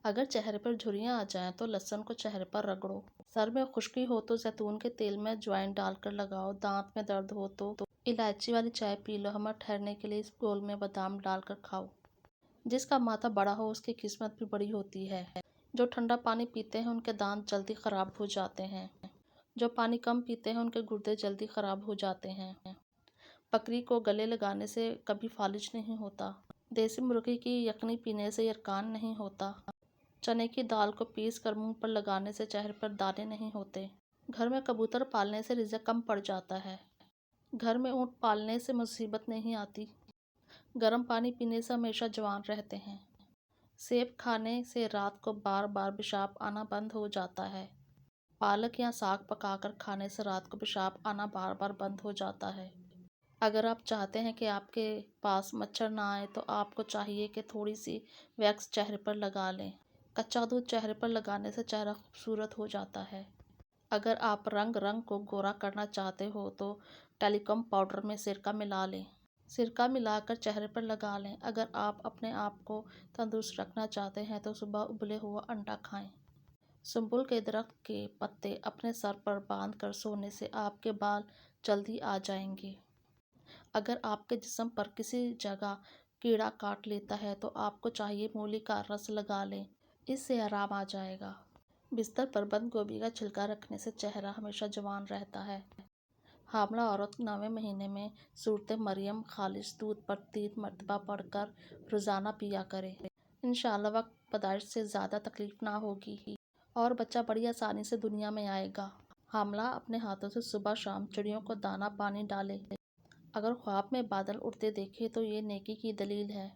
اگر چہرے پر جھریاں آ جائیں تو لہسن کو چہرے پر رگڑو۔ سر میں خشکی ہو تو زیتون کے تیل میں اجوائن ڈال کر لگاؤ۔ دانت میں درد ہو تو الائچی والی چائے پی لو۔ ہمہ ٹھہرنے کے لیے اس گول میں بادام ڈال کر کھاؤ۔ جس کا ماتھا بڑا ہو اس کی قسمت بھی بڑی ہوتی ہے۔ جو ٹھنڈا پانی پیتے ہیں ان کے دانت جلدی خراب ہو جاتے ہیں۔ جو پانی کم پیتے ہیں ان کے گردے جلدی خراب ہو جاتے ہیں۔ بکری کو گلے لگانے سے کبھی فالج نہیں ہوتا۔ دیسی مرغی کی یخنی پینے سے یرقان نہیں ہوتا۔ چنے کی دال کو پیس کر منہ پر لگانے سے چہرے پر دانے نہیں ہوتے۔ گھر میں کبوتر پالنے سے رزق کم پڑ جاتا ہے۔ گھر میں اونٹ پالنے سے مصیبت نہیں آتی۔ گرم پانی پینے سے ہمیشہ جوان رہتے ہیں۔ سیب کھانے سے رات کو بار بار پیشاب آنا بند ہو جاتا ہے۔ پالک یا ساگ پکا کر کھانے سے رات کو پیشاب آنا بار بار بند ہو جاتا ہے۔ اگر آپ چاہتے ہیں کہ آپ کے پاس مچھر نہ آئے تو آپ کو چاہیے کہ تھوڑی سی ویکس چہرے پر لگا لیں۔ کچا دودھ چہرے پر لگانے سے چہرہ خوبصورت ہو جاتا ہے۔ اگر آپ رنگ کو گورا کرنا چاہتے ہو تو ٹیلیکم پاؤڈر میں سرکہ ملا لیں۔ سرکہ ملا کر چہرے پر لگا لیں۔ اگر آپ اپنے آپ کو تندرست رکھنا چاہتے ہیں تو صبح ابلے ہوا انڈا کھائیں۔ سنبل کے درخت کے پتے اپنے سر پر باندھ کر سونے سے آپ کے بال جلدی آ جائیں گے۔ اگر آپ کے جسم پر کسی جگہ کیڑا کاٹ لیتا ہے تو آپ کو چاہیے مولی کا رس لگا لیں، اس سے آرام آ جائے گا۔ بستر پر بند گوبھی کا چھلکا رکھنے سے چہرہ ہمیشہ جوان رہتا ہے۔ حاملہ عورت 9ویں مہینے میں سورۃ مریم خالص دودھ پر 3 مرتبہ پڑھ کر روزانہ پیا کرے۔ انشاءاللہ وقت پیدائش سے زیادہ تکلیف نہ ہوگی اور بچہ بڑی آسانی سے دنیا میں آئے گا۔ حاملہ اپنے ہاتھوں سے صبح شام چڑیوں کو دانہ پانی ڈالے۔ اگر خواب میں بادل اڑتے دیکھے تو یہ نیکی کی دلیل ہے۔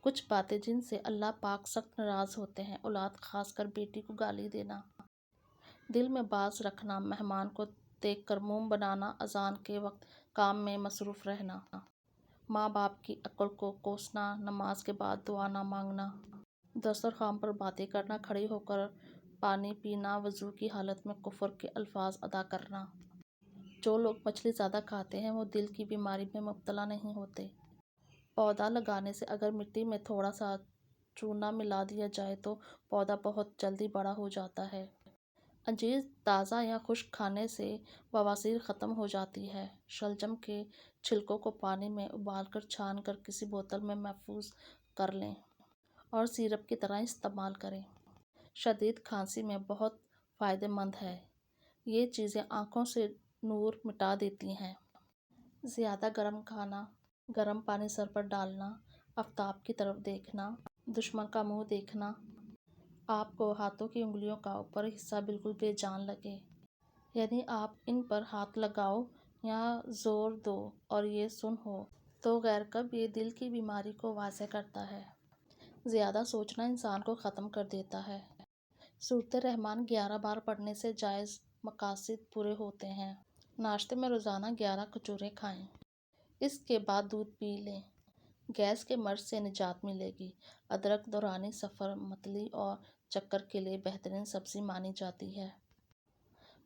کچھ باتیں جن سے اللہ پاک سخت ناراض ہوتے ہیں: اولاد خاص کر بیٹی کو گالی دینا، دل میں باز رکھنا، مہمان کو دیکھ کر موم بنانا، اذان کے وقت کام میں مصروف رہنا، ماں باپ کی عقل کو کوسنا، نماز کے بعد دعا نہ مانگنا، دسترخوان پر باتیں کرنا، کھڑے ہو کر پانی پینا، وضو کی حالت میں کفر کے الفاظ ادا کرنا۔ جو لوگ مچھلی زیادہ کھاتے ہیں وہ دل کی بیماری میں مبتلا نہیں ہوتے۔ پودا لگانے سے اگر مٹی میں تھوڑا سا چونا ملا دیا جائے تو پودا بہت جلدی بڑا ہو جاتا ہے۔ انجیر تازہ یا خشک کھانے سے بواسیر ختم ہو جاتی ہے۔ شلجم کے چھلکوں کو پانی میں ابال کر چھان کر کسی بوتل میں محفوظ کر لیں اور سیرپ کی طرح استعمال کریں۔ شدید کھانسی میں بہت فائدہ مند ہے۔ یہ چیزیں آنکھوں سے نور مٹا دیتی ہیں۔ زیادہ گرم کھانا، گرم پانی سر پر ڈالنا، آفتاب کی طرف دیکھنا، دشمن کا منہ دیکھنا، آپ کو ہاتھوں کی انگلیوں کا اوپری حصہ بالکل بے جان لگے، یعنی آپ ان پر ہاتھ لگاؤ یا زور دو اور یہ سن ہو تو غیر کب یہ دل کی بیماری کو واضح کرتا ہے۔ زیادہ سوچنا انسان کو ختم کر دیتا ہے۔ سورۃ الرحمن 11 بار پڑھنے سے جائز مقاصد پورے ہوتے ہیں۔ ناشتے میں روزانہ 11 کھجوریں کھائیں۔ اس کے بعد دودھ پی لیں۔ گیس کے مرض سے نجات ملے گی۔ ادرک دوران سفر، متلی اور چکر کے لیے بہترین سبزی مانی جاتی ہے۔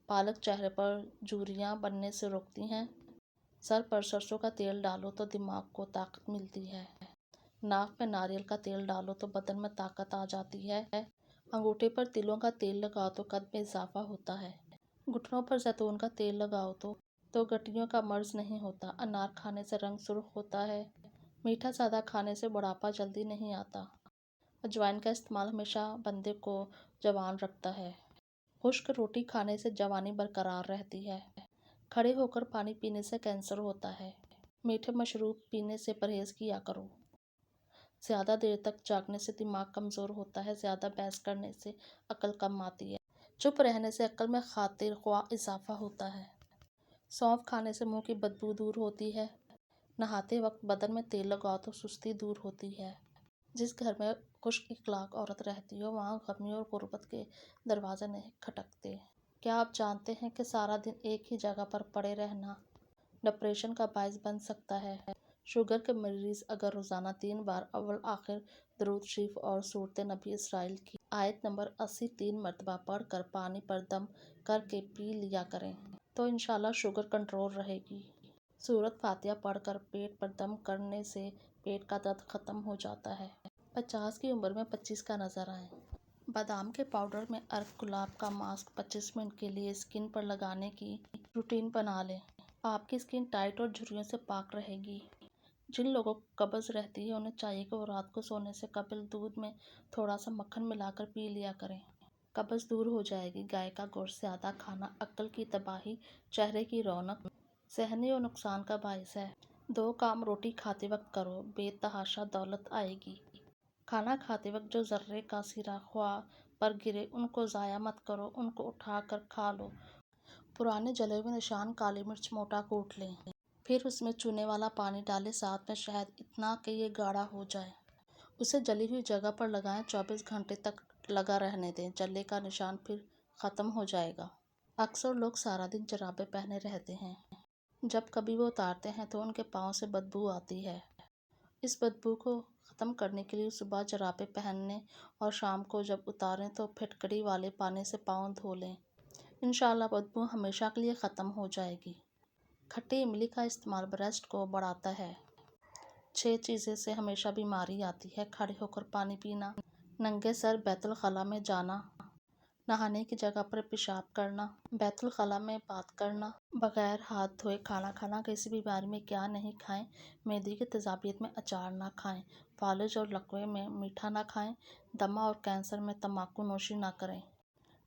پالک چہرے پر جھریاں بننے سے روکتی ہیں۔ سر پر سرسوں کا تیل ڈالو تو دماغ کو طاقت ملتی ہے۔ ناک میں ناریل کا تیل ڈالو تو بدن میں طاقت آ جاتی ہے۔ انگوٹھے پر تلوں کا تیل لگاؤ تو قد میں اضافہ ہوتا ہے۔ گھٹنوں پر زیتون کا تیل لگاؤ تو گٹھیوں کا مرض نہیں ہوتا۔ انار کھانے سے رنگ سرخ ہوتا ہے۔ میٹھا زیادہ کھانے سے بڑھاپا جلدی نہیں آتا۔ اجوائن کا استعمال ہمیشہ بندے کو جوان رکھتا ہے۔ خشک روٹی کھانے سے جوانی برقرار رہتی ہے۔ کھڑے ہو کر پانی پینے سے کینسر ہوتا ہے۔ میٹھے مشروب پینے سے پرہیز کیا کرو۔ زیادہ دیر تک جاگنے سے دماغ کمزور ہوتا ہے۔ زیادہ بحث کرنے سے عقل کم آتی ہے۔ چپ رہنے سے عقل میں خاطر خواہ اضافہ ہوتا ہے۔ سونف کھانے سے منہ کی بدبو دور ہوتی ہے۔ نہاتے وقت بدن میں تیل لگاؤ تو سستی دور ہوتی ہے۔ جس گھر میں خشک اخلاق عورت رہتی ہو وہاں غمی اور غربت کے دروازے نہیں کھٹکتے۔ کیا آپ جانتے ہیں کہ سارا دن ایک ہی جگہ پر پڑے رہنا ڈپریشن کا باعث بن سکتا ہے؟ شوگر کے مریض اگر روزانہ 3 بار اول آخر درود شریف اور سورۃ نبی اسرائیل کی آیت نمبر 80 3 مرتبہ پڑھ کر پانی پر دم کر کے پی لیا کریں تو انشاءاللہ شوگر کنٹرول رہے گی۔ سورۃ فاتحہ پڑھ کر پیٹ پر دم کرنے سے پیٹ کا درد ختم ہو جاتا ہے۔ 50 کی عمر میں 25 کا نظر آئیں۔ بادام کے پاؤڈر میں ارک گلاب کا ماسک 25 منٹ کے لیے اسکن پر لگانے کی روٹین بنا لیں۔ آپ کی اسکن ٹائٹ اور جھریوں سے پاک رہے گی۔ جن لوگوں کو قبض رہتی ہے انہیں چاہیے کہ وہ رات کو سونے سے قبل دودھ میں تھوڑا سا مکھن ملا کر پی لیا کریں۔ قبض دور ہو جائے گی۔ گائے کا گوشت زیادہ کھانا عقل کی تباہی، چہرے کی رونق، ذہنی اور نقصان کا باعث ہے۔ 2 کام روٹی کھاتے وقت کرو، بے تحاشا دولت آئے گی۔ کھانا کھاتے وقت جو ذرے کا سرا خوا پر گرے ان کو ضائع مت کرو، ان کو اٹھا کر کھا لو۔ پرانے جلے ہوئے نشان کالی مرچ موٹا کوٹ لیں۔ پھر اس میں چونے والا پانی ڈالیں، ساتھ میں شہد، اتنا کہ یہ گاڑھا ہو جائے۔ اسے جلی ہوئی جگہ پر لگائیں، 24 گھنٹے تک لگا رہنے دیں، جلے کا نشان پھر ختم ہو جائے گا۔ اکثر لوگ سارا دن جرابیں پہنے رہتے ہیں۔ جب کبھی وہ اتارتے ہیں تو ان کے پاؤں سے بدبو آتی ہے۔ اس بدبو کو ختم کرنے کے لیے صبح جرابیں پہنیں اور شام کو جب اتاریں تو پھٹکڑی والے پانی سے پاؤں دھو لیں۔ انشاءاللہ بدبو ہمیشہ کے لیے ختم ہو جائے گی۔ کھٹی املی کا استعمال بریسٹ کو بڑھاتا ہے۔ 6 چیزیں سے ہمیشہ بیماری آتی ہے: کھڑے ہو کر پانی پینا، ننگے سر بیت الخلاء میں جانا، نہانے کی جگہ پر پیشاب کرنا، بیت الخلاء میں بات کرنا، بغیر ہاتھ دھوئے کھانا کھانا، کسی بیماری میں کیا نہیں کھائیں، معدے کی تیزابیت میں اچار نہ کھائیں، فالج اور لقوے میں میٹھا نہ کھائیں، دمہ اور کینسر میں تمباکو نوشی نہ کریں،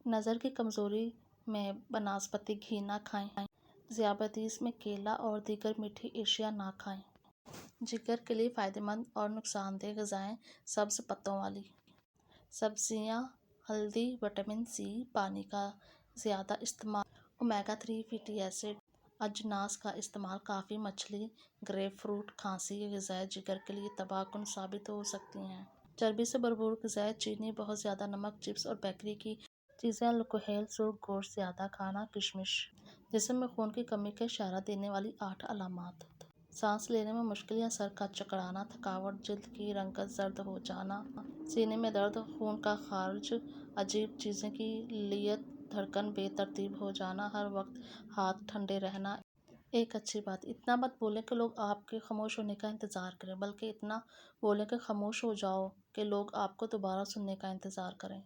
نظر کی کمزوری میں بناسپتی گھی نہ کھائیں، ذیابیطس میں کیلا اور دیگر میٹھی اشیاء نہ کھائیں۔ جگر کے لیے فائدہ مند اور نقصان دہ غذائیں: سبز پتوں والی سبزیاں، ہلدی، وٹامن سی، پانی کا زیادہ استعمال، اومیگا 3 فیٹی ایسڈ اجناس کا استعمال، کافی، مچھلی، گریپ فروٹ۔ کھانسی کی غذائیں جگر کے لیے تباہ کن ثابت ہو سکتی ہیں۔ چربی سے بھرپور غذائیں: چینی، بہت زیادہ نمک، چپس اور بیکری کی چیزیں، الکحل، سرخ گوشت زیادہ کھانا، کشمش۔ جسم میں خون کی کمی کا اشارہ دینے والی 8 علامات: سانس لینے میں مشکل یا سر کا چکرانا، تھکاوٹ، جلد کی رنگت زرد ہو جانا، سینے میں درد، خون کا خارج، عجیب چیزیں کی لیت، دھڑکن بے ترتیب ہو جانا، ہر وقت ہاتھ ٹھنڈے رہنا۔ ایک اچھی بات: اتنا مت بولیں کہ لوگ آپ کے خاموش ہونے کا انتظار کریں، بلکہ اتنا بولیں کہ خاموش ہو جاؤ کہ لوگ آپ کو دوبارہ سننے کا انتظار کریں۔